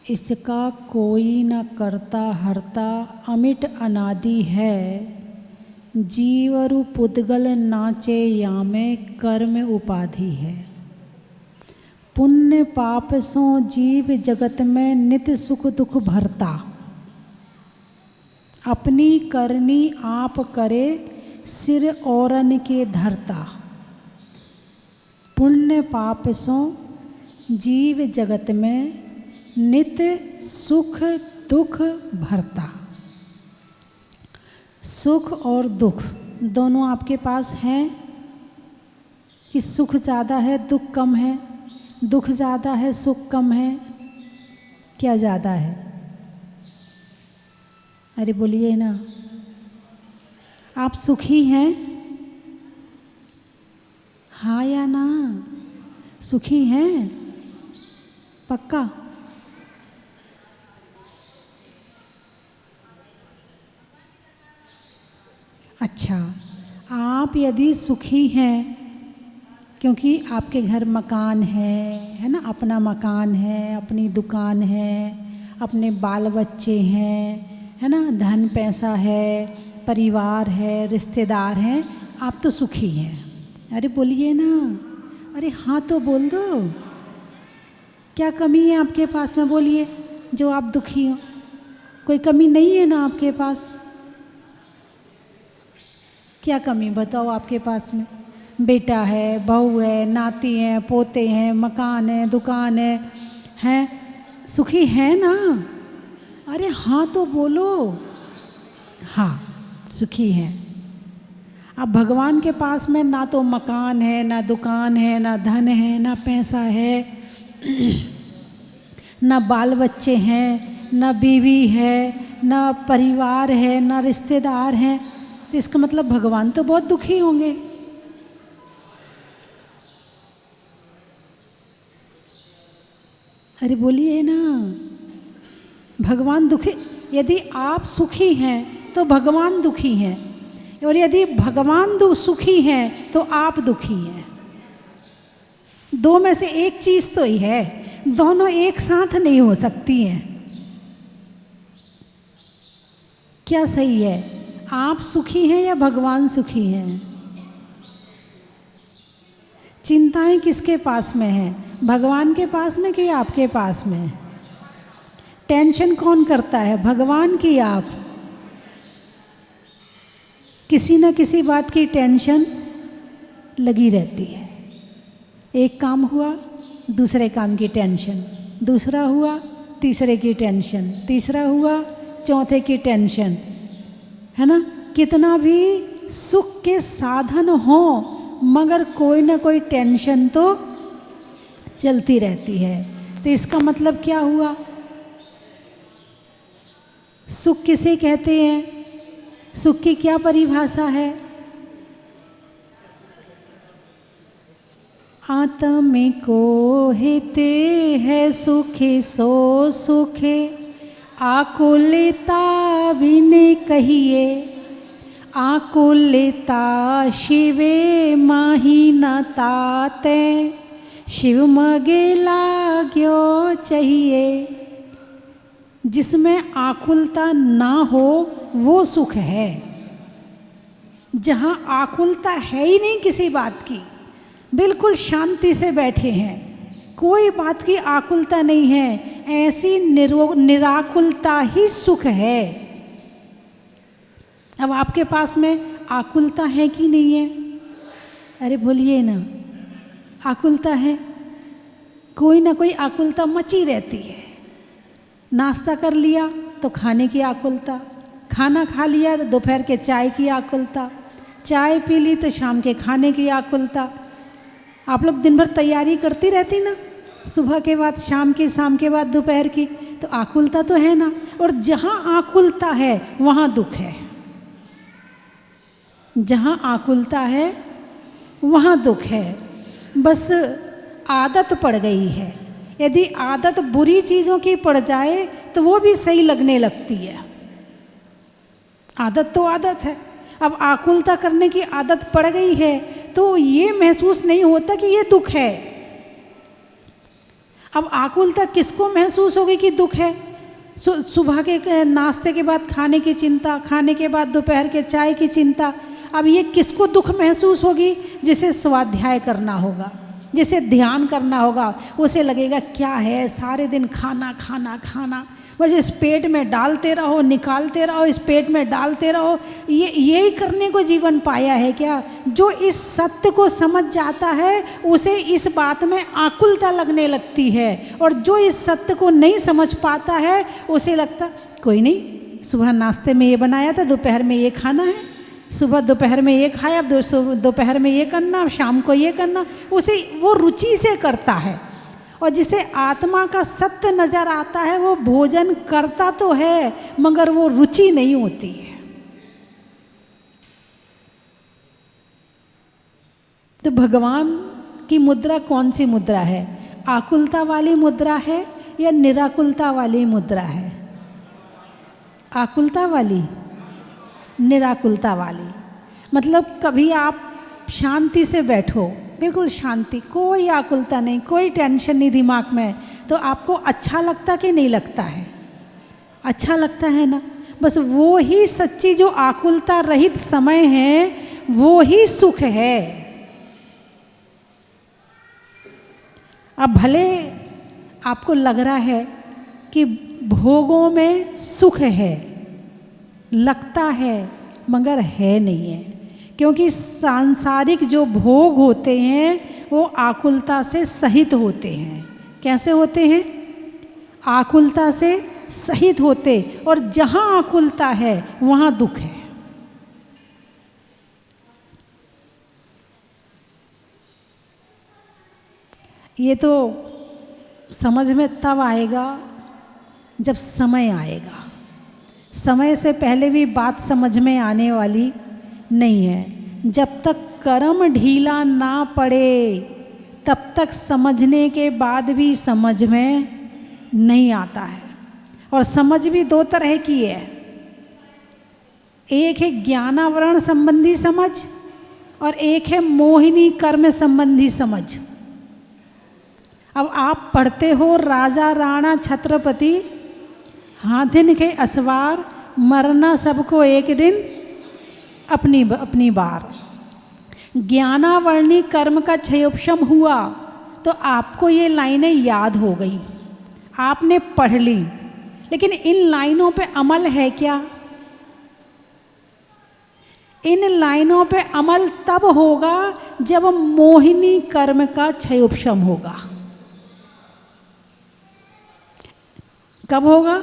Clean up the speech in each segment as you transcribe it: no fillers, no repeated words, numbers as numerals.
इसका कोई न करता हरता अमिट अनादि है। जीवरु पुद्गल नाचे यामे कर्म उपाधि है। पुण्य पाप सो जीव जगत में नित सुख दुख भरता। अपनी करनी आप करे सिर औरन के धरता। पुण्य पाप सो जीव जगत में नित सुख दुख भरता। सुख और दुख दोनों आपके पास हैं कि सुख ज़्यादा है दुख कम है, दुख ज़्यादा है सुख कम है, क्या ज़्यादा है? अरे बोलिए ना, आप सुखी हैं? हाँ या ना? सुखी हैं पक्का? अच्छा, आप यदि सुखी हैं क्योंकि आपके घर मकान है ना, अपना मकान है, अपनी दुकान है, अपने बाल बच्चे हैं, है ना, धन पैसा है, परिवार है, रिश्तेदार हैं, आप तो सुखी हैं। अरे बोलिए ना, अरे हाँ तो बोल दो, क्या कमी है आपके पास में? बोलिए जो आप दुखी हो। कोई कमी नहीं है ना आपके पास? क्या कमी बताओ आपके पास में? बेटा है, बहू है, नाती हैं, पोते हैं, मकान है, दुकान है, हैं? सुखी हैं ना? अरे हाँ तो बोलो। हाँ सुखी हैं। अब भगवान के पास में ना तो मकान है, ना दुकान है, ना धन है, ना पैसा है, ना बाल बच्चे हैं, ना बीवी है, ना परिवार है, ना रिश्तेदार हैं, तो इसका मतलब भगवान तो बहुत दुखी होंगे। अरे बोलिए ना, भगवान दुखी? यदि आप सुखी हैं तो भगवान दुखी हैं, और यदि भगवान सुखी हैं तो आप दुखी हैं। दो में से एक चीज़ तो ही है, दोनों एक साथ नहीं हो सकती हैं। क्या सही है? आप सुखी हैं या भगवान सुखी हैं? चिंताएं किसके पास में हैं? भगवान के पास में कि आपके पास में? टेंशन कौन करता है, भगवान की आप? किसी न किसी बात की टेंशन लगी रहती है। एक काम हुआ, दूसरे काम की टेंशन, दूसरा हुआ, तीसरे की टेंशन, तीसरा हुआ, चौथे की टेंशन, है ना? कितना भी सुख के साधन हो मगर कोई ना कोई टेंशन तो चलती रहती है। तो इसका मतलब क्या हुआ? सुख किसे कहते हैं? सुख की क्या परिभाषा है? आत्मिको हिते है सुखे सो सुखे, आकुलता भी ने कहिए, आकुलता शिवे माही न ताते, शिव मगे लाग्यो चाहिए। जिसमें आकुलता ना हो वो सुख है। जहाँ आकुलता है ही नहीं किसी बात की, बिल्कुल शांति से बैठे हैं, कोई बात की आकुलता नहीं है, ऐसी निराकुलता ही सुख है। अब आपके पास में आकुलता है कि नहीं है? अरे बोलिए ना, आकुलता है? कोई ना कोई आकुलता मची रहती है। नाश्ता कर लिया तो खाने की आकुलता, खाना खा लिया तो दोपहर के चाय की आकुलता, चाय पी ली तो शाम के खाने की आकुलता। आप लोग दिन भर तैयारी करती रहती ना, सुबह के बाद शाम की, शाम के बाद दोपहर की, तो आकुलता तो है ना। और जहाँ आकुलता है वहाँ दुख है। जहाँ आकुलता है वहाँ दुख है। बस आदत पड़ गई है। यदि आदत बुरी चीज़ों की पड़ जाए तो वो भी सही लगने लगती है। आदत तो आदत है। अब आकुलता करने की आदत पड़ गई है तो ये महसूस नहीं होता कि ये दुख है। अब आकुलता किसको महसूस होगी कि दुख है? सुबह के नाश्ते के बाद खाने की चिंता, खाने के बाद दोपहर के चाय की चिंता। अब ये किसको दुख महसूस होगी? जिसे स्वाध्याय करना होगा, जिसे ध्यान करना होगा, उसे लगेगा क्या है सारे दिन खाना खाना खाना, बस इस पेट में डालते रहो, निकालते रहो, इस पेट में डालते रहो। यही करने को जीवन पाया है क्या? जो इस सत्य को समझ जाता है उसे इस बात में आकुलता लगने लगती है, और जो इस सत्य को नहीं समझ पाता है उसे लगता कोई नहीं, सुबह नाश्ते में ये बनाया था, दोपहर में ये खाना है, सुबह दोपहर में ये खाया, दोपहर में ये करना, शाम को ये करना। उसे वो रुचि से करता है। और जिसे आत्मा का सत्य नजर आता है वो भोजन करता तो है मगर वो रुचि नहीं होती है। तो भगवान की मुद्रा कौन सी मुद्रा है? आकुलता वाली मुद्रा है या निराकुलता वाली मुद्रा है? आकुलता वाली, निराकुलता वाली। मतलब कभी आप शांति से बैठो, बिल्कुल शांति, कोई आकुलता नहीं, कोई टेंशन नहीं दिमाग में, तो आपको अच्छा लगता कि नहीं लगता है? अच्छा लगता है ना। बस वो ही सच्ची जो आकुलता रहित समय है, वो ही सुख है। अब भले आपको लग रहा है कि भोगों में सुख है, लगता है, मगर है नहीं है, क्योंकि सांसारिक जो भोग होते हैं वो आकुलता से सहित होते हैं। कैसे होते हैं? आकुलता से सहित होते, और जहाँ आकुलता है वहाँ दुख है। ये तो समझ में तब आएगा जब समय आएगा। समय से पहले भी बात समझ में आने वाली नहीं है। जब तक कर्म ढीला ना पड़े तब तक समझने के बाद भी समझ में नहीं आता है। और समझ भी दो तरह की है, एक है ज्ञानावरण संबंधी समझ और एक है मोहिनी कर्म संबंधी समझ। अब आप पढ़ते हो राजा राणा छत्रपति, हाथिन के असवार, मरना सबको एक दिन अपनी बार। ज्ञानावर्णी कर्म का क्षयोपशम हुआ तो आपको ये लाइनें याद हो गई, आपने पढ़ ली, लेकिन इन लाइनों पे अमल है क्या? इन लाइनों पे अमल तब होगा जब मोहिनी कर्म का क्षयोपशम होगा। कब होगा?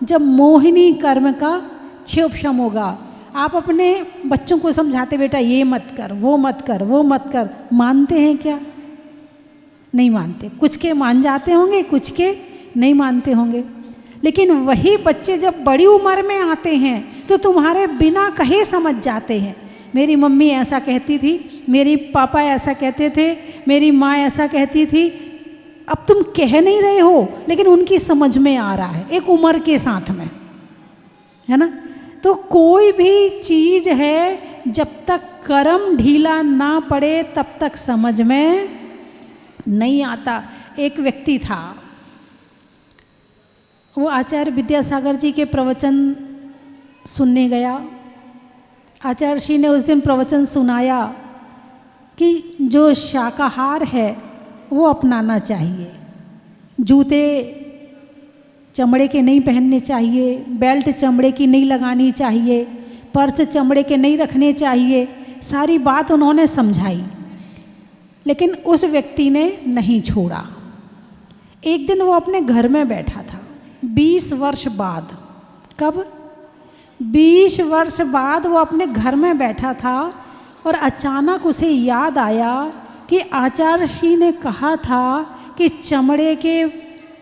जब मोहिनी कर्म का क्षयोपशम होगा। आप अपने बच्चों को समझाते, बेटा ये मत कर, वो मत कर, वो मत कर, मानते हैं क्या? नहीं मानते। कुछ के मान जाते होंगे, कुछ के नहीं मानते होंगे। लेकिन वही बच्चे जब बड़ी उम्र में आते हैं तो तुम्हारे बिना कहे समझ जाते हैं। मेरी मम्मी ऐसा कहती थी, मेरी पापा ऐसा कहते थे, मेरी माँ ऐसा कहती थी। अब तुम कह नहीं रहे हो लेकिन उनकी समझ में आ रहा है, एक उम्र के साथ में, है ना। तो कोई भी चीज़ है जब तक कर्म ढीला ना पड़े तब तक समझ में नहीं आता। एक व्यक्ति था, वो आचार्य विद्यासागर जी के प्रवचन सुनने गया। आचार्य श्री ने उस दिन प्रवचन सुनाया कि जो शाकाहार है वो अपनाना चाहिए, जूते चमड़े के नहीं पहनने चाहिए, बेल्ट चमड़े की नहीं लगानी चाहिए, पर्स चमड़े के नहीं रखने चाहिए। सारी बात उन्होंने समझाई, लेकिन उस व्यक्ति ने नहीं छोड़ा। एक दिन वो अपने घर में बैठा था, 20 वर्ष बाद। कब? 20 वर्ष बाद वो अपने घर में बैठा था और अचानक उसे याद आया कि आचार्य श्री ने कहा था कि चमड़े के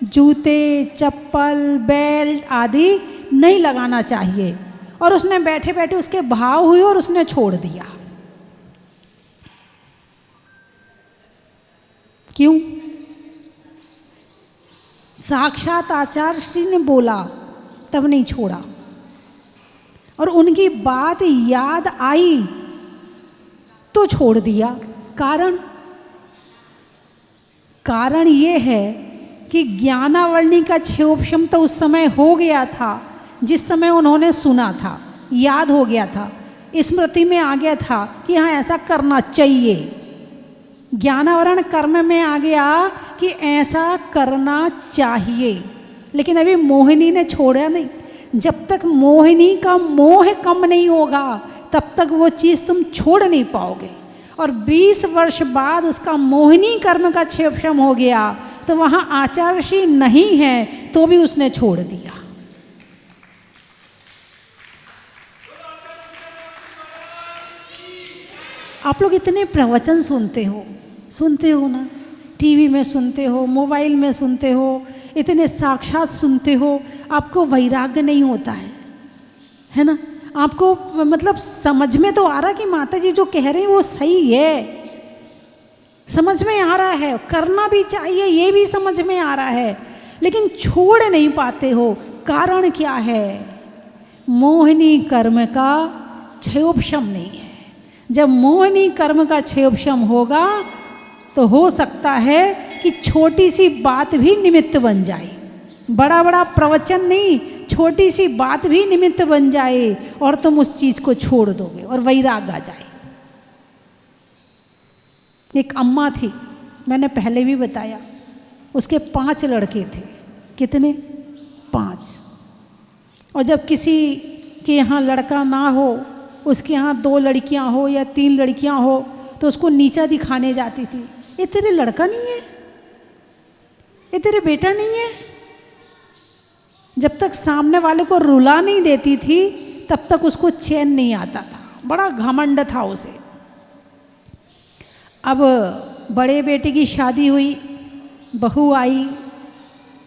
जूते, चप्पल, बेल्ट आदि नहीं लगाना चाहिए। और उसने बैठे बैठे उसके भाव हुए और उसने छोड़ दिया। क्यों? साक्षात आचार्य श्री ने बोला, तब नहीं छोड़ा। और उनकी बात याद आई तो छोड़ दिया। कारण ये है कि ज्ञानावरणी का क्षयोपशम तो उस समय हो गया था जिस समय उन्होंने सुना था, याद हो गया था, स्मृति में आ गया था कि हाँ ऐसा करना चाहिए। ज्ञानावरण कर्म में आ गया कि ऐसा करना चाहिए, लेकिन अभी मोहिनी ने छोड़ा नहीं। जब तक मोहिनी का मोह कम नहीं होगा तब तक वो चीज़ तुम छोड़ नहीं पाओगे। और 20 वर्ष बाद उसका मोहिनी कर्म का क्षयोपशम हो गया तो वहाँ आचार्यशी नहीं है तो भी उसने छोड़ दिया। आप लोग इतने प्रवचन सुनते हो ना, टीवी में सुनते हो, मोबाइल में सुनते हो, इतने साक्षात सुनते हो, आपको वैराग्य नहीं होता है ना? आपको मतलब समझ में तो आ रहा कि माता जी जो कह रही हैं वो सही है, समझ में आ रहा है, करना भी चाहिए ये भी समझ में आ रहा है, लेकिन छोड़ नहीं पाते हो। कारण क्या है? मोहिनी कर्म का क्षयोपशम नहीं है। जब मोहिनी कर्म का क्षयोपशम होगा तो हो सकता है कि छोटी सी बात भी निमित्त बन जाए, बड़ा बड़ा प्रवचन नहीं, छोटी सी बात भी निमित्त बन जाए और तुम उस चीज़ को छोड़ दोगे और वैराग आ जाए। एक अम्मा थी, मैंने पहले भी बताया, उसके 5 लड़के थे। कितने? 5। और जब किसी के यहाँ लड़का ना हो, उसके यहाँ 2 लड़कियाँ हो या 3 लड़कियाँ हो तो उसको नीचा दिखाने जाती थी, ये तेरे लड़का नहीं है, ये तेरे बेटा नहीं है। जब तक सामने वाले को रुला नहीं देती थी तब तक उसको चैन नहीं आता था, बड़ा घमंड था उसे। अब बड़े बेटे की शादी हुई, बहू आई,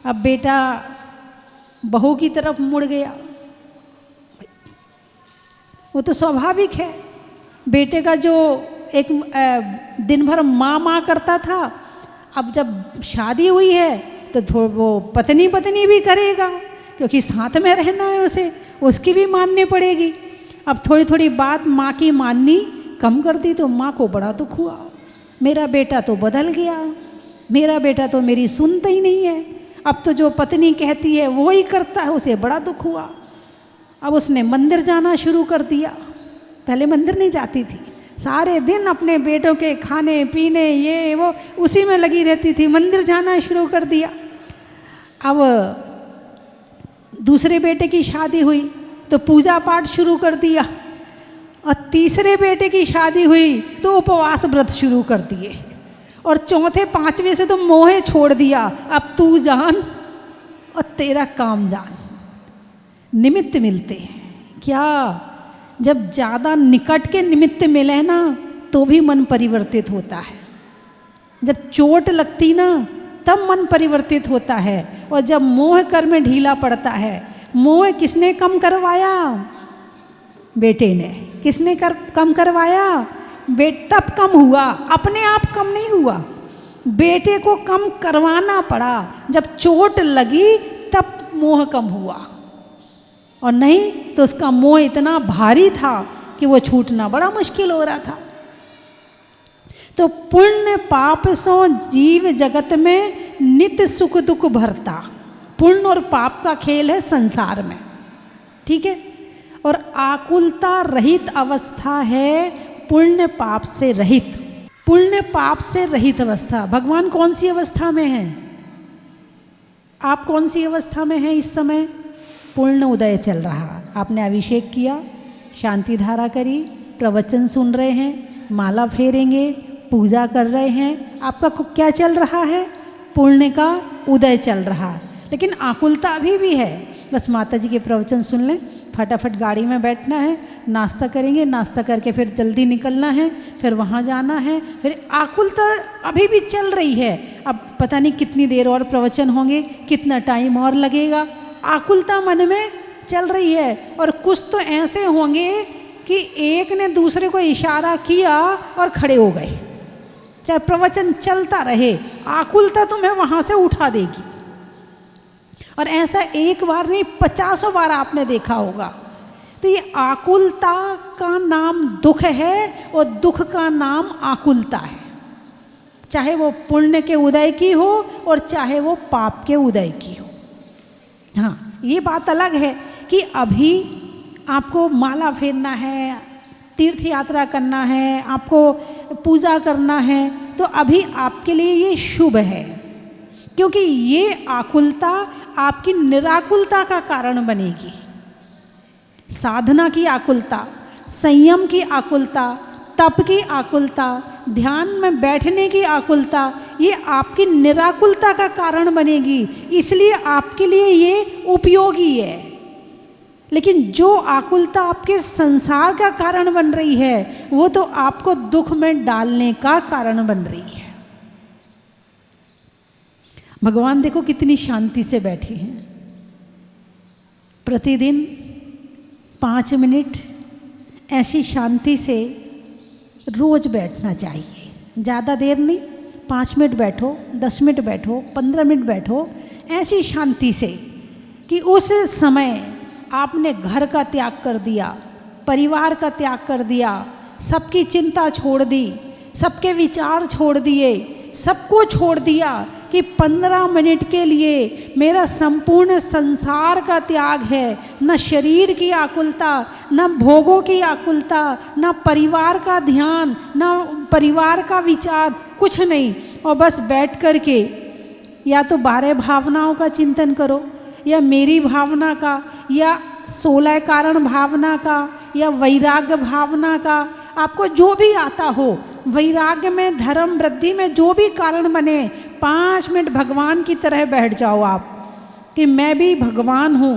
अब बेटा बहू की तरफ मुड़ गया। वो तो स्वाभाविक है, बेटे का जो एक दिन भर माँ करता था, अब जब शादी हुई है तो वो पत्नी भी करेगा, क्योंकि साथ में रहना है उसे, उसकी भी माननी पड़ेगी। अब थोड़ी थोड़ी बात माँ की माननी कम कर दी तो माँ को बड़ा दुख हुआ, मेरा बेटा तो बदल गया, मेरा बेटा तो मेरी सुनता ही नहीं है, अब तो जो पत्नी कहती है वो ही करता है, उसे बड़ा दुख हुआ। अब उसने मंदिर जाना शुरू कर दिया, पहले मंदिर नहीं जाती थी, सारे दिन अपने बेटों के खाने पीने ये वो उसी में लगी रहती थी, मंदिर जाना शुरू कर दिया। अब दूसरे बेटे की शादी हुई तो पूजा पाठ शुरू कर दिया, और तीसरे बेटे की शादी हुई तो उपवास व्रत शुरू कर दिए, और चौथे 5वें से तो मोहे छोड़ दिया, अब तू जान और तेरा काम जान। निमित्त मिलते हैं क्या? जब ज़्यादा निकट के निमित्त मिले ना तो भी मन परिवर्तित होता है। जब चोट लगती ना तब मन परिवर्तित होता है, और जब मोह कर में ढीला पड़ता है। मोह किसने कम करवाया? बेटे ने। किसने कम करवाया? तब कम हुआ, अपने आप कम नहीं हुआ, बेटे को कम करवाना पड़ा। जब चोट लगी तब मोह कम हुआ, और नहीं तो उसका मोह इतना भारी था कि वो छूटना बड़ा मुश्किल हो रहा था। तो पुण्य पाप सो जीव जगत में नित्य सुख दुख भरता। पुण्य और पाप का खेल है संसार में, ठीक है। और आकुलता रहित अवस्था है पुण्य पाप से रहित। पुण्य पाप से रहित अवस्था। भगवान कौन सी अवस्था में है? आप कौन सी अवस्था में हैं इस समय? पूर्ण उदय चल रहा। आपने अभिषेक किया, शांति धारा करी, प्रवचन सुन रहे हैं, माला फेरेंगे, पूजा कर रहे हैं। आपका क्या चल रहा है? पुण्य का उदय चल रहा है। लेकिन आकुलता अभी भी है। बस माता जी के प्रवचन सुन लें, फटाफट गाड़ी में बैठना है, नाश्ता करेंगे, नाश्ता करके फिर जल्दी निकलना है, फिर वहाँ जाना है। फिर आकुलता अभी भी चल रही है। अब पता नहीं कितनी देर और प्रवचन होंगे, कितना टाइम और लगेगा। आकुलता मन में चल रही है। और कुछ तो ऐसे होंगे कि एक ने दूसरे को इशारा किया और खड़े हो गए, चाहे प्रवचन चलता रहे, आकुलता तुम्हें वहाँ से उठा देगी। और ऐसा एक बार नहीं 50 बार आपने देखा होगा। तो ये आकुलता का नाम दुख है और दुख का नाम आकुलता है। चाहे वो पुण्य के उदय की हो और चाहे वो पाप के उदय की हो। हाँ, ये बात अलग है कि अभी आपको माला फेरना है, तीर्थ यात्रा करना है, आपको पूजा करना है, तो अभी आपके लिए ये शुभ है, क्योंकि ये आकुलता आपकी निराकुलता का कारण बनेगी। साधना की आकुलता, संयम की आकुलता, तप की आकुलता, ध्यान में बैठने की आकुलता, ये आपकी निराकुलता का कारण बनेगी, इसलिए आपके लिए ये उपयोगी है। लेकिन जो आकुलता आपके संसार का कारण बन रही है, वो तो आपको दुख में डालने का कारण बन रही है। भगवान देखो कितनी शांति से बैठे हैं। प्रतिदिन 5 मिनट ऐसी शांति से रोज बैठना चाहिए। ज़्यादा देर नहीं, 5 मिनट बैठो, 10 मिनट बैठो, 15 मिनट बैठो, ऐसी शांति से कि उस समय आपने घर का त्याग कर दिया, परिवार का त्याग कर दिया, सबकी चिंता छोड़ दी, सबके विचार छोड़ दिए, सबको छोड़ दिया कि 15 मिनट के लिए मेरा संपूर्ण संसार का त्याग है। न शरीर की आकुलता, न भोगों की आकुलता, न परिवार का ध्यान, न परिवार का विचार, कुछ नहीं। और बस बैठ कर के या तो 12 भावनाओं का चिंतन करो, या मेरी भावना का, या 16 कारण भावना का, या वैराग्य भावना का, आपको जो भी आता हो, वैराग्य में, धर्म वृद्धि में जो भी कारण बने, 5 मिनट भगवान की तरह बैठ जाओ आप कि मैं भी भगवान हूँ,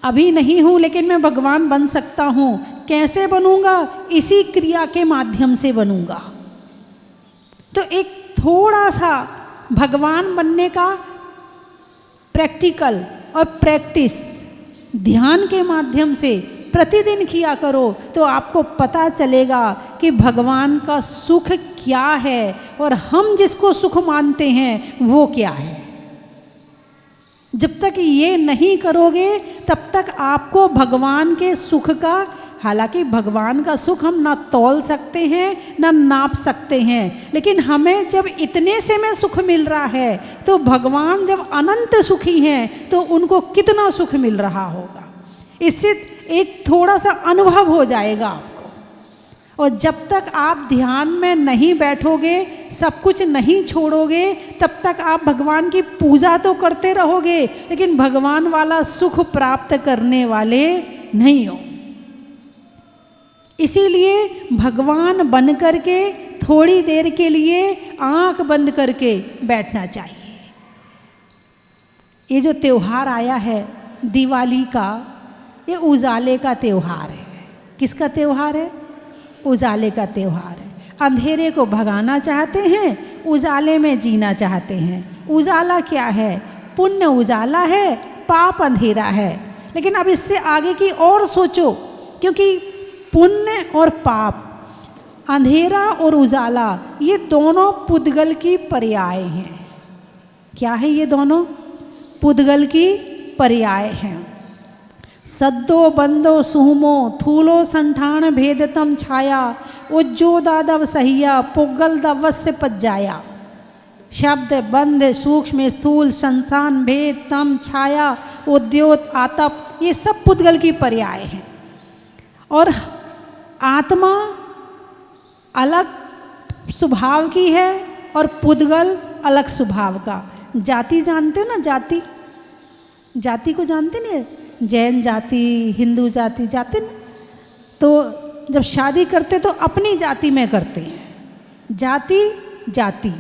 अभी नहीं हूँ लेकिन मैं भगवान बन सकता हूँ। कैसे बनूँगा? इसी क्रिया के माध्यम से बनूँगा। तो एक थोड़ा सा भगवान बनने का प्रैक्टिकल और प्रैक्टिस ध्यान के माध्यम से प्रतिदिन किया करो, तो आपको पता चलेगा कि भगवान का सुख क्या है और हम जिसको सुख मानते हैं वो क्या है। जब तक ये नहीं करोगे तब तक आपको भगवान के सुख का, हालांकि भगवान का सुख हम ना तौल सकते हैं ना नाप सकते हैं, लेकिन हमें जब इतने से में सुख मिल रहा है तो भगवान जब अनंत सुखी हैं तो उनको कितना सुख मिल रहा होगा, इससे एक थोड़ा सा अनुभव हो जाएगा आपको। और जब तक आप ध्यान में नहीं बैठोगे, सब कुछ नहीं छोड़ोगे, तब तक आप भगवान की पूजा तो करते रहोगे लेकिन भगवान वाला सुख प्राप्त करने वाले नहीं हो। इसीलिए भगवान बन करके थोड़ी देर के लिए आंख बंद करके बैठना चाहिए। ये जो त्योहार आया है दिवाली का, ये उजाले का त्योहार है। किसका त्योहार है? उजाले का त्योहार है। अंधेरे को भगाना चाहते हैं, उजाले में जीना चाहते हैं। उजाला क्या है? पुण्य उजाला है, पाप अंधेरा है। लेकिन अब इससे आगे की और सोचो, क्योंकि पुण्य और पाप, अंधेरा और उजाला, ये दोनों पुद्गल की पर्याय हैं। क्या है ये दोनों? पुद्गल की पर्याय हैं। सद्दो बंदो सुहमो थूलो संठान भेदतम छाया, उज्जो दादव सहिया पुग्गल दवस्य पज्जाया। शब्द बंध सूक्ष्म स्थूल संसान भेद तम छाया उद्योत आतप, ये सब पुद्गल की पर्याय हैं। और आत्मा अलग स्वभाव की है और पुद्गल अलग स्वभाव का। जाति जानते हो ना? जाति, जाति को जानते नहीं? जैन जाति, हिंदू जाति, जाते ना? तो जब शादी करते तो अपनी जाति में करते हैं। जाति जाति,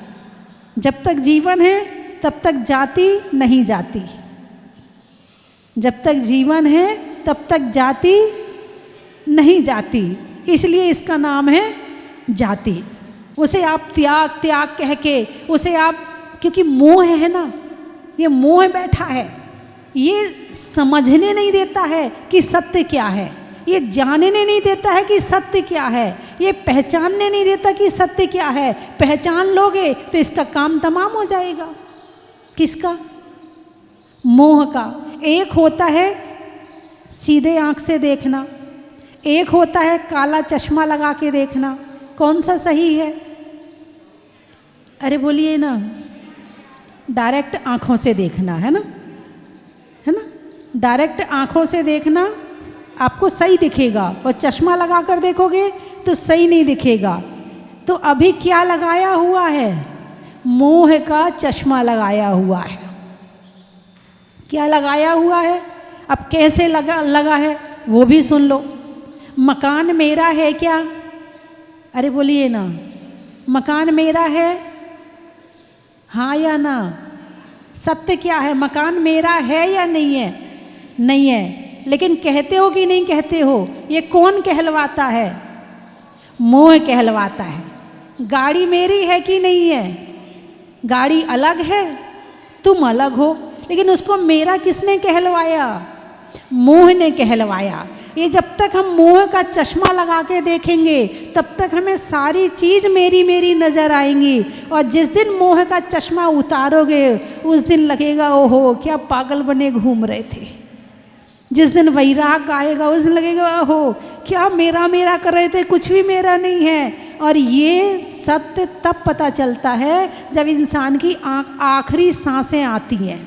जब तक जीवन है तब तक जाति नहीं जाती, जब तक जीवन है तब तक जाति नहीं जाती, इसलिए इसका नाम है जाति। उसे आप त्याग त्याग कह के, उसे आप, क्योंकि मोह है ना, ये मोह बैठा है, ये समझने नहीं देता है कि सत्य क्या है, ये जानने नहीं देता है कि सत्य क्या है, ये पहचानने नहीं देता कि सत्य क्या है। पहचान लोगे तो इसका काम तमाम हो जाएगा। किसका? मोह का। एक होता है सीधे आंख से देखना, एक होता है काला चश्मा लगा के देखना। कौन सा सही है? अरे बोलिए ना, डायरेक्ट आँखों से देखना है ना, है ना, डायरेक्ट आँखों से देखना आपको सही दिखेगा, और चश्मा लगा कर देखोगे तो सही नहीं दिखेगा। तो अभी क्या लगाया हुआ है? मोह का चश्मा लगाया हुआ है। क्या लगाया हुआ है? अब कैसे लगा है वो भी सुन लो। मकान मेरा है क्या? अरे बोलिए ना, मकान मेरा है, हाँ या ना? सत्य क्या है? मकान मेरा है या नहीं है? नहीं है। लेकिन कहते हो कि नहीं कहते हो? ये कौन कहलवाता है? मोह कहलवाता है। गाड़ी मेरी है कि नहीं है? गाड़ी अलग है, तुम अलग हो, लेकिन उसको मेरा किसने कहलवाया? मोह ने कहलवाया। ये जब तक हम मोह का चश्मा लगा के देखेंगे तब तक हमें सारी चीज़ मेरी मेरी नज़र आएंगी, और जिस दिन मोह का चश्मा उतारोगे उस दिन लगेगा ओहो क्या पागल बने घूम रहे थे। जिस दिन वैराग आएगा उस दिन लगेगा ओहो क्या मेरा मेरा कर रहे थे, कुछ भी मेरा नहीं है। और ये सत्य तब पता चलता है जब इंसान की आखिरी सांसें आती हैं,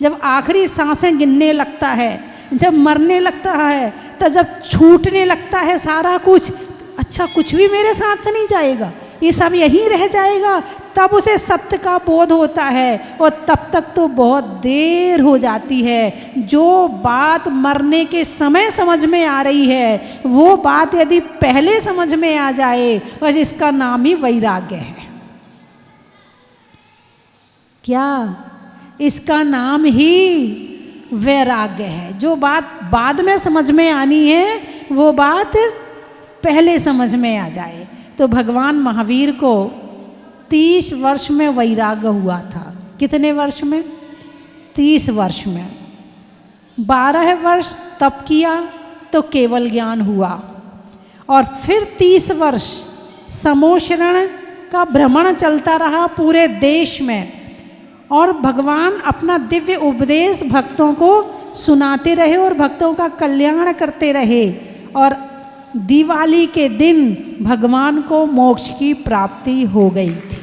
जब आखिरी सांसें गिनने लगता है, जब मरने लगता है, तब जब छूटने लगता है सारा कुछ, अच्छा कुछ भी मेरे साथ नहीं जाएगा, ये सब यहीं रह जाएगा, तब उसे सत्य का बोध होता है। और तब तक तो बहुत देर हो जाती है। जो बात मरने के समय समझ में आ रही है वो बात यदि पहले समझ में आ जाए, बस इसका नाम ही वैराग्य है। क्या? इसका नाम ही वैराग्य है। जो बात बाद में समझ में आनी है वो बात पहले समझ में आ जाए। तो भगवान महावीर को 30 वर्ष में वैराग्य हुआ था। कितने वर्ष में? 30 वर्ष में। 12 वर्ष तप किया तो केवल ज्ञान हुआ, और फिर 30 वर्ष समोशरण का भ्रमण चलता रहा पूरे देश में, और भगवान अपना दिव्य उपदेश भक्तों को सुनाते रहे और भक्तों का कल्याण करते रहे। और दिवाली के दिन भगवान को मोक्ष की प्राप्ति हो गई थी।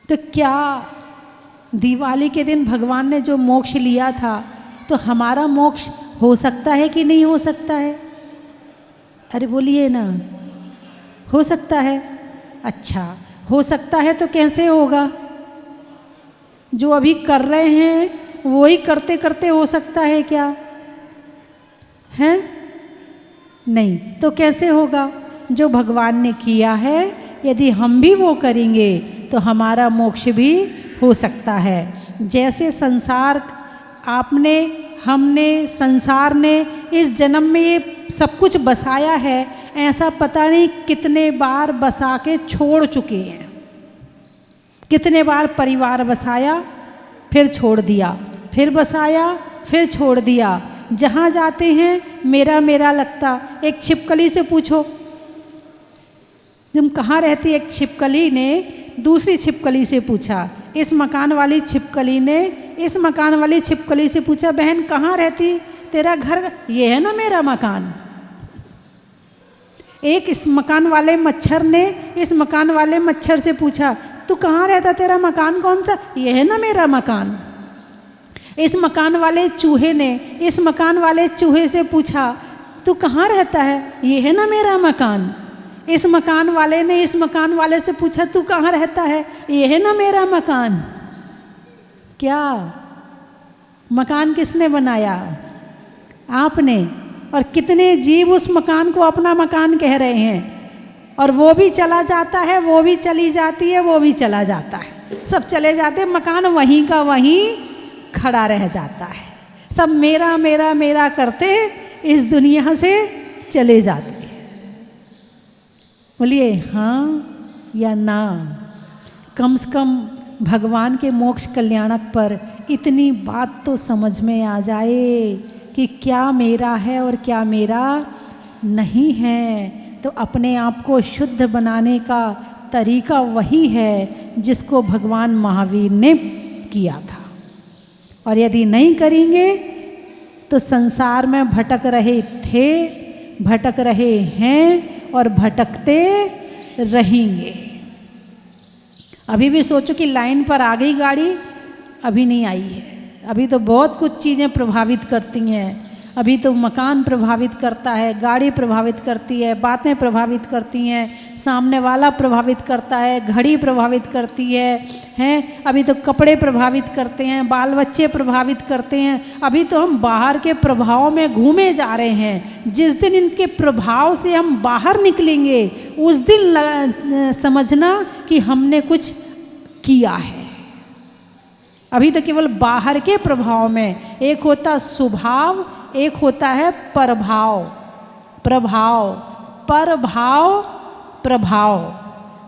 तो क्या दिवाली के दिन भगवान ने जो मोक्ष लिया था तो हमारा मोक्ष हो सकता है कि नहीं हो सकता है? अरे बोलिए ना, हो सकता है। अच्छा, हो सकता है तो कैसे होगा? जो अभी कर रहे हैं वो ही करते करते हो सकता है क्या? है नहीं, तो कैसे होगा? जो भगवान ने किया है यदि हम भी वो करेंगे तो हमारा मोक्ष भी हो सकता है। जैसे संसार आपने, हमने, संसार ने इस जन्म में ये सब कुछ बसाया है, ऐसा पता नहीं कितने बार बसा के छोड़ चुके हैं। कितने बार परिवार बसाया फिर छोड़ दिया, फिर बसाया फिर छोड़ दिया। जहाँ जाते हैं मेरा मेरा लगता। एक छिपकली से पूछो तुम कहाँ रहती? एक छिपकली ने दूसरी छिपकली से पूछा। इस मकान वाली छिपकली ने इस मकान वाली छिपकली से पूछा, बहन कहाँ रहती? तेरा घर ये है ना मेरा मकान। एक इस मकान वाले मच्छर ने इस मकान वाले मच्छर से पूछा, तू कहाँ रहता? तेरा मकान कौन सा? ये है ना मेरा मकान। इस मकान वाले चूहे ने इस मकान वाले चूहे से पूछा, तू कहाँ रहता है? ये है ना मेरा मकान। इस मकान वाले ने इस मकान वाले से पूछा, तू कहाँ रहता है? ये है ना मेरा मकान। क्या मकान किसने बनाया? आपने। और कितने जीव उस मकान को अपना मकान कह रहे हैं, और वो भी चला जाता है, वो भी चली जाती है, वो भी चला जाता है, सब चले जाते हैं, मकान वहीं का वहीं खड़ा रह जाता है। सब मेरा मेरा मेरा करते इस दुनिया से चले जाते हैं। बोलिए हाँ या ना? कम से कम भगवान के मोक्ष कल्याणक पर इतनी बात तो समझ में आ जाए कि क्या मेरा है और क्या मेरा नहीं है। तो अपने आप को शुद्ध बनाने का तरीका वही है जिसको भगवान महावीर ने किया था। और यदि नहीं करेंगे तो संसार में भटक रहे थे, भटक रहे हैं, और भटकते रहेंगे। अभी भी सोचो कि लाइन पर आ गई गाड़ी, अभी नहीं आई है। अभी तो बहुत कुछ चीज़ें प्रभावित करती हैं। अभी तो मकान प्रभावित करता है, गाड़ी प्रभावित करती है, बातें प्रभावित करती हैं, सामने वाला प्रभावित करता है, घड़ी प्रभावित करती है, हैं? अभी तो कपड़े प्रभावित करते हैं, बाल बच्चे प्रभावित करते हैं। अभी तो हम बाहर के प्रभाव में घूमे जा रहे हैं। जिस दिन इनके प्रभाव से हम बाहर निकलेंगे, उस दिन समझना कि हमने कुछ किया है। अभी तो केवल बाहर के प्रभाव में, एक होता स्वभाव, एक होता है प्रभाव। प्रभाव, परभाव, प्रभाव,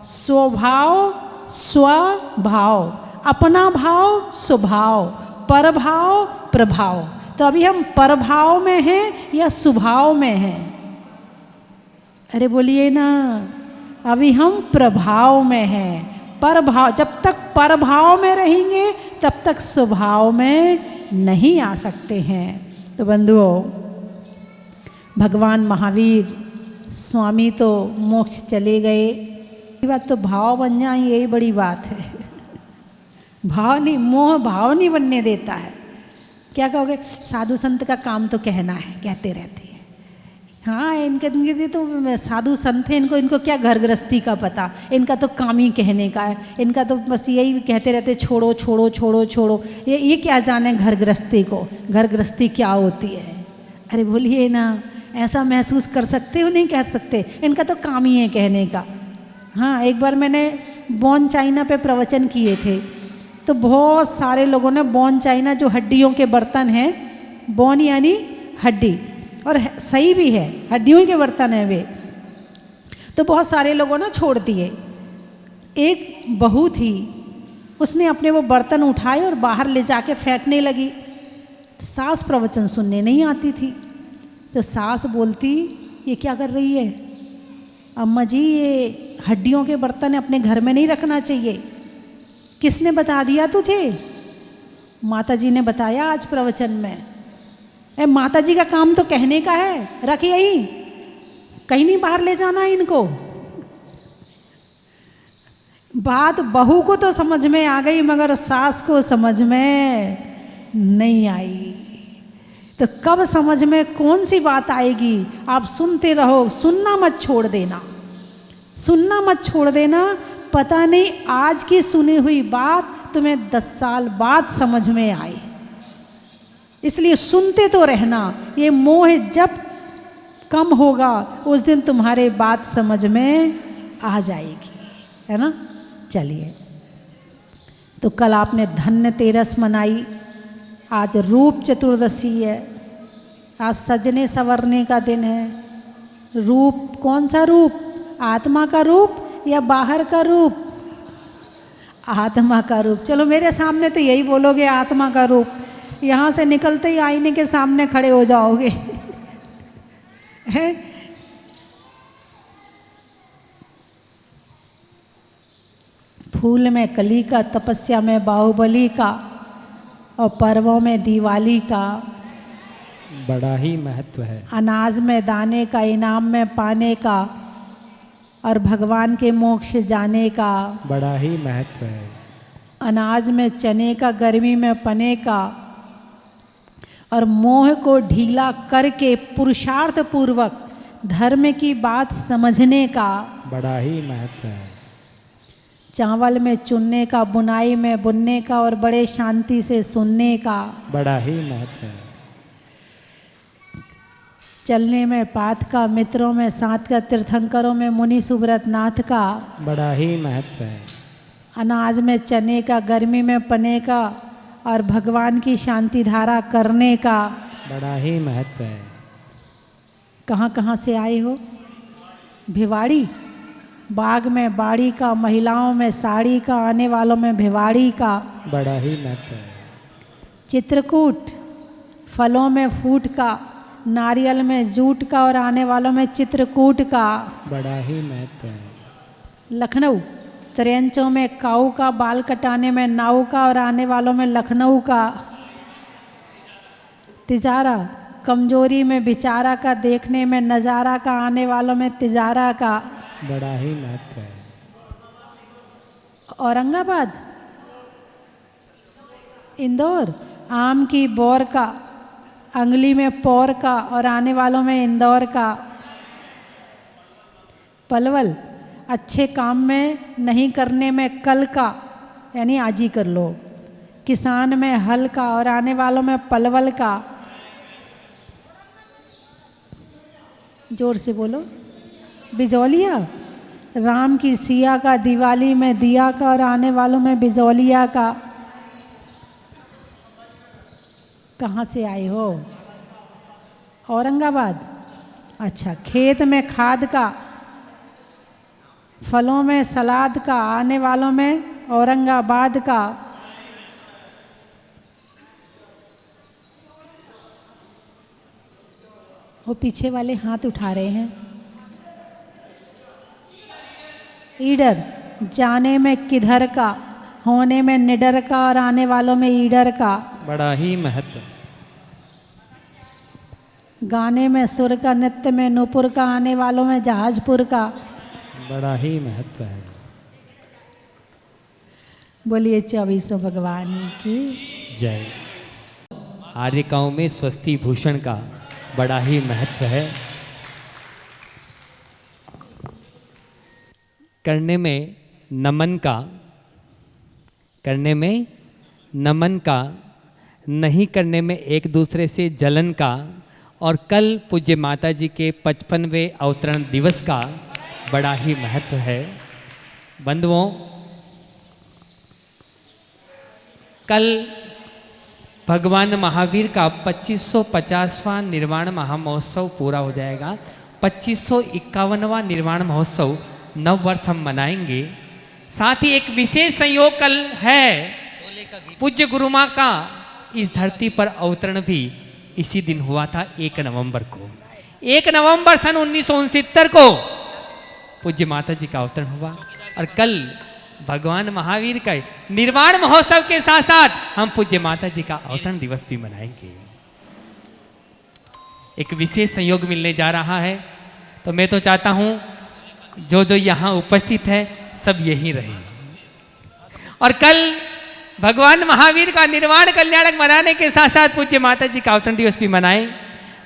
स्वभाव, स्वभाव, अपना भाव, स्वभाव, परभाव, प्रभाव। तो अभी हम परभाव में हैं या स्वभाव में हैं? अरे बोलिए ना, अभी हम प्रभाव में हैं। परभाव, जब तक परभाव में रहेंगे तब तक स्वभाव में नहीं आ सकते हैं। तो बंधुओं, भगवान महावीर स्वामी तो मोक्ष चले गए, ये बात तो भाव बन जाए, यही बड़ी बात है। भाव नहीं, मोह भाव नहीं बनने देता है। क्या कहोगे, साधु संत का काम तो कहना है, कहते रहते हैं। हाँ, इनके तो साधु संत हैं, इनको क्या घर गृहस्थी का पता, इनका तो काम ही कहने का है। इनका तो बस यही कहते रहते, छोड़ो छोड़ो छोड़ो छोड़ो। ये क्या जाने घर गृहस्थी को, घर गृहस्थी क्या होती है। अरे बोलिए ना, ऐसा महसूस कर सकते हो, नहीं कर सकते? इनका तो काम ही है कहने का। हाँ, एक बार मैंने बोन चाइना पे प्रवचन किए थे, तो बहुत सारे लोगों ने बोन चाइना, जो हड्डियों के बर्तन हैं, बोन यानी हड्डी, और सही भी है, हड्डियों के बर्तन है वे, तो बहुत सारे लोगों ने छोड़ दिए। एक बहू थी, उसने अपने वो बर्तन उठाए और बाहर ले जाके फेंकने लगी। सास प्रवचन सुनने नहीं आती थी, तो सास बोलती, ये क्या कर रही है? अम्मा जी, ये हड्डियों के बर्तन अपने घर में नहीं रखना चाहिए। किसने बता दिया तुझे? माता जी ने बताया आज प्रवचन में। माता जी का काम तो कहने का है, रख यही, कहीं नहीं बाहर ले जाना इनको। बात बहू को तो समझ में आ गई, मगर सास को समझ में नहीं आई। तो कब समझ में कौन सी बात आएगी? आप सुनते रहो, सुनना मत छोड़ देना, सुनना मत छोड़ देना। पता नहीं आज की सुनी हुई बात तुम्हें 10 साल बाद समझ में आए, इसलिए सुनते तो रहना। ये मोह जब कम होगा, उस दिन तुम्हारे बात समझ में आ जाएगी, है ना। चलिए, तो कल आपने धन्य तेरस मनाई, आज रूप चतुर्दशी है, आज सजने संवरने का दिन है। रूप कौन सा रूप? आत्मा का रूप या बाहर का रूप? आत्मा का रूप। चलो मेरे सामने तो यही बोलोगे, आत्मा का रूप। यहाँ से निकलते ही आईने के सामने खड़े हो जाओगे। हैं? फूल में कली का, तपस्या में बाहुबली का, और पर्वों में दिवाली का बड़ा ही महत्व है। अनाज में दाने का, इनाम में पाने का, और भगवान के मोक्ष जाने का बड़ा ही महत्व है। अनाज में चने का, गर्मी में पने का, और मोह को ढीला करके पुरुषार्थ पूर्वक धर्म की बात समझने का बड़ा ही महत्व है। चावल में चुनने का, बुनाई में बुनने का, और बड़े शांति से सुनने का बड़ा ही महत्व है। चलने में पात का, मित्रों में साथ का, तीर्थंकरों में मुनि सुब्रत नाथ का बड़ा ही महत्व है। अनाज में चने का, गर्मी में पने का, और भगवान की शांति धारा करने का बड़ा ही महत्व है। कहाँ कहाँ से आए हो? भिवाड़ी, बाग में बाड़ी का, महिलाओं में साड़ी का, आने वालों में भिवाड़ी का बड़ा ही महत्व है। चित्रकूट, फलों में फूट का, नारियल में जूट का, और आने वालों में चित्रकूट का बड़ा ही महत्व है। लखनऊ, त्रेंचों में काऊ का, बाल कटाने में नाऊ का, और आने वालों में लखनऊ का। तिजारा, कमजोरी में बेचारा का, देखने में नज़ारा का, आने वालों में तिजारा का। बड़ा ही महत्व है। औरंगाबाद, इंदौर, आम की बौर का, अंगली में पौर का और आने वालों में इंदौर का। पलवल, अच्छे काम में नहीं करने में कल का, यानी आज ही कर लो। किसान में हल का और आने वालों में पलवल का। जोर से बोलो। बिजौलिया, राम की सिया का, दिवाली में दिया का और आने वालों में बिजौलिया का। कहाँ से आए हो? औरंगाबाद। अच्छा, खेत में खाद का, फलों में सलाद का, आने वालों में औरंगाबाद का। वो पीछे वाले हाथ उठा रहे हैं। ईडर, जाने में किधर का, होने में निडर का और आने वालों में ईडर का। बड़ा ही महत्व। गाने में सुर का, नृत्य में नूपुर का, आने वालों में जहाजपुर का। बड़ा ही महत्व है। बोलिए 24 भगवान की जय। आर्यकाओं में स्वस्ति भूषण का बड़ा ही महत्व है। करने में नमन का, करने में नमन का, नहीं करने में एक दूसरे से जलन का। और कल पूज्य माता जी के 55वें अवतरण दिवस का बड़ा ही महत्व है। बंधुओं, कल भगवान महावीर का 2550वां निर्वाण महामहोत्सव पूरा हो जाएगा। 2551वां निर्वाण महोत्सव नव वर्ष हम मनाएंगे। साथ ही एक विशेष संयोग कल है, पूज्य गुरु माँ का इस धरती पर अवतरण भी इसी दिन हुआ था, 1 नवंबर को। 1 नवंबर सन 1969 को पूज्य माता जी का अवतरण हुआ। और कल भगवान महावीर का निर्वाण महोत्सव के साथ साथ हम पूज्य माता जी का अवतरण दिवस भी मनाएंगे। एक विशेष संयोग मिलने जा रहा है, तो मैं तो चाहता हूं जो जो यहाँ उपस्थित है सब यहीं रहे और कल भगवान महावीर का निर्वाण कल्याणक मनाने के साथ साथ पूज्य माता जी का अवतरण दिवस भी मनाएं।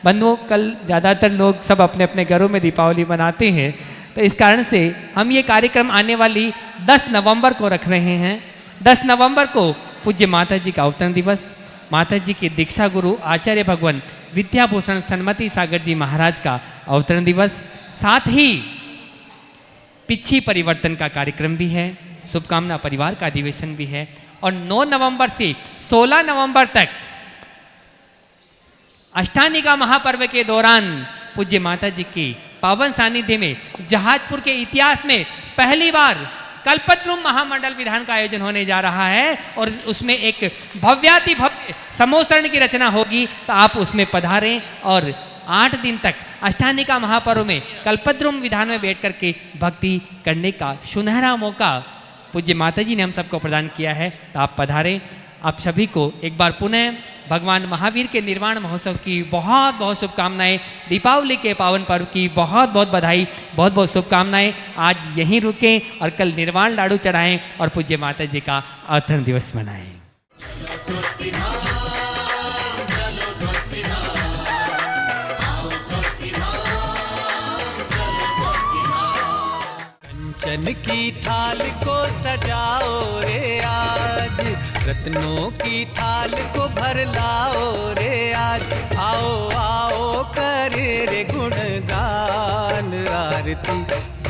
बंधुओं, कल ज़्यादातर लोग सब अपने अपने घरों में दीपावली मनाते हैं, तो इस कारण से हम ये कार्यक्रम आने वाली 10 नवंबर को रख रहे हैं। 10 नवंबर को पूज्य माता जी का अवतरण दिवस, माता जी के दीक्षा गुरु आचार्य भगवान विद्याभूषण सन्मति सागर जी महाराज का अवतरण दिवस, साथ ही पिछी परिवर्तन का कार्यक्रम भी है, शुभकामना परिवार का अधिवेशन भी है। और 9 नवंबर से 16 नवंबर तक अष्टानिका महापर्व के दौरान पूज्य माता जी के पावन सानिध्य में जहाजपुर के इतिहास में पहली बार कल्पद्रुम महामंडल विधान का आयोजन होने जा रहा है और उसमें एक भव्याति भव्य समोसरण की रचना होगी। तो आप उसमें पधारें और 8 दिन तक अष्टानिका महापर्व में कल्पद्रुम विधान में बैठ करके भक्ति करने का सुनहरा मौका पूज्य माता जी ने हम सबको प्रदान किया है। तो आप पधारें। आप सभी को एक बार पुनः भगवान महावीर के निर्वाण महोत्सव की बहुत बहुत शुभकामनाएं, दीपावली के पावन पर्व की बहुत बहुत बधाई, बहुत बहुत शुभकामनाएं। आज यहीं रुकें और कल निर्वाण लाडू चढ़ाएं और पूज्य माता जी का अवतरण दिवस मनाएं। कंचन की थाल को सजाओ रे आज, रत्नों की थाल को भर लाओ रे आज। आओ आओ करे रे गुणगान आरती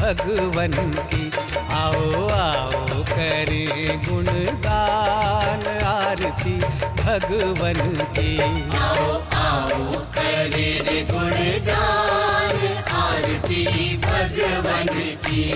भगवन की, आओ आओ करे गुणगान आरती भगवन की। आओ आओ करे रे गुणगान आरती भगवन की।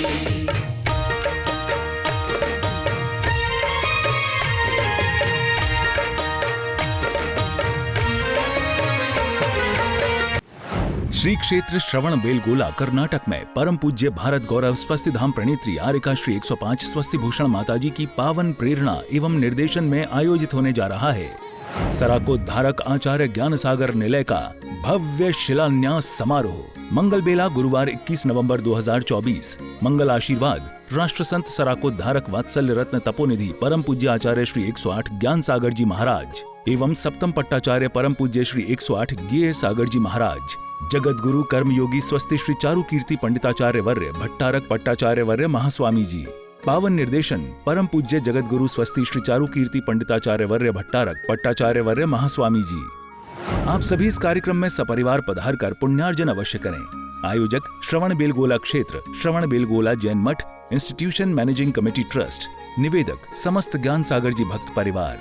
श्री क्षेत्र श्रवण बेलगोला कर्नाटक में परम पूज्य भारत गौरव स्वस्ति धाम प्रणेत्री आर्यका श्री 105 स्वस्ति भूषण माताजी की पावन प्रेरणा एवं निर्देशन में आयोजित होने जा रहा है सराकोद्धारक आचार्य ज्ञान सागर निलय का भव्य शिलान्यास समारोह मंगल बेला गुरुवार 21 नवंबर 2024। मंगल आशीर्वाद राष्ट्र संत सराकोद्धारक वात्सल्य रत्न तपोनिधि परम पूज्य आचार्य श्री 108 ज्ञान सागर जी महाराज एवं सप्तम पट्टाचार्य परम पूज्य श्री 108 ज्ञेय सागर जी महाराज, जगत गुरु कर्मयोगी स्वस्ति श्री चारु कीर्ति पंडिताचार्य वर्य भट्टारक पट्टाचार्य वर्य महास्वामी जी। पावन निर्देशन परम पूज्य जगत गुरु स्वस्ति श्री चारु कीर्ति पंडिताचार्य वर्य भट्टारक पट्टाचार्य वर्य महास्वामी जी। आप सभी इस कार्यक्रम में सपरिवार पधार कर पुण्यार्जन अवश्य करें। आयोजक श्रवण बेलगोला क्षेत्र, श्रवण बेलगोला जैन मठ, इंस्टीट्यूशन मैनेजिंग कमेटी ट्रस्ट। निवेदक समस्त ज्ञान सागर जी भक्त परिवार।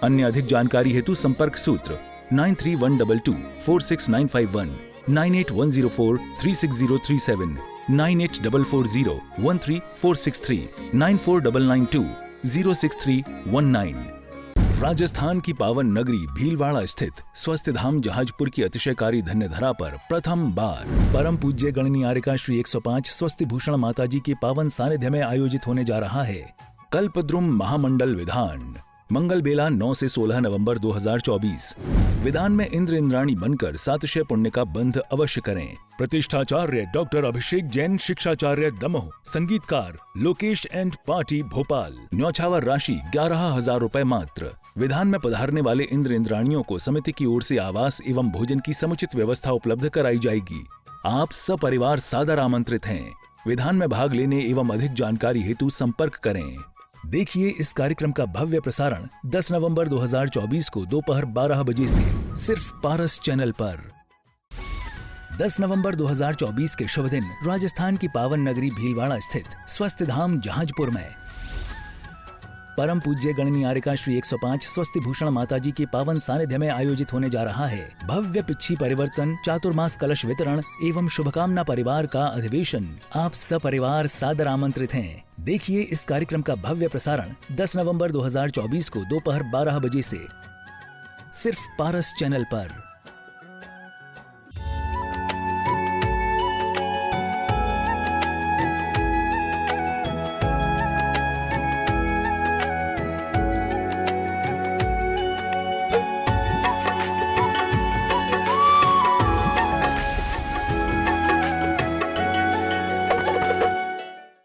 अन्य अधिक जानकारी हेतु संपर्क सूत्र 9312246951, 9810436037, 9844013463, 9499206319। राजस्थान की पावन नगरी भीलवाड़ा स्थित स्वस्थ धाम जहाजपुर की अतिशयकारी धन्य धरा पर प्रथम बार परम पूज्य गणनीयारिका श्री 105 स्वस्ति भूषण माताजी के पावन सानिध्य में आयोजित होने जा रहा है कल्पद्रुम महामंडल विधान। मंगल बेला 9 से 16 नवंबर 2024। विधान में इंद्र इंद्राणी बनकर सातिशय पुण्य का बंध अवश्य करें। प्रतिष्ठाचार्य डॉक्टर अभिषेक जैन, शिक्षाचार्य दमोह, संगीतकार लोकेश एंड पार्टी भोपाल। न्यौछावर राशि 11,000 रुपए मात्र। विधान में पधारने वाले इंद्र इंद्राणियों को समिति की ओर से आवास एवं भोजन की समुचित व्यवस्था उपलब्ध कराई जाएगी। आप सपरिवार सादर आमंत्रित हैं। विधान में भाग लेने एवं अधिक जानकारी हेतु संपर्क करें। देखिए इस कार्यक्रम का भव्य प्रसारण 10 नवंबर 2024 को दोपहर 12 बजे से सिर्फ पारस चैनल पर। 10 नवंबर 2024 के शुभ दिन राजस्थान की पावन नगरी भीलवाड़ा स्थित स्वस्थ धाम जहाजपुर में परम पूज्य गणनीयारिका श्री 105 स्वस्ति भूषण माताजी के पावन सानिध्य में आयोजित होने जा रहा है भव्य पिच्छी परिवर्तन, चातुर्मास कलश वितरण एवं शुभकामना परिवार का अधिवेशन। आप सपरिवार सादर आमंत्रित हैं। देखिए इस कार्यक्रम का भव्य प्रसारण 10 नवंबर 2024 को दोपहर 12 बजे से सिर्फ पारस चैनल पर।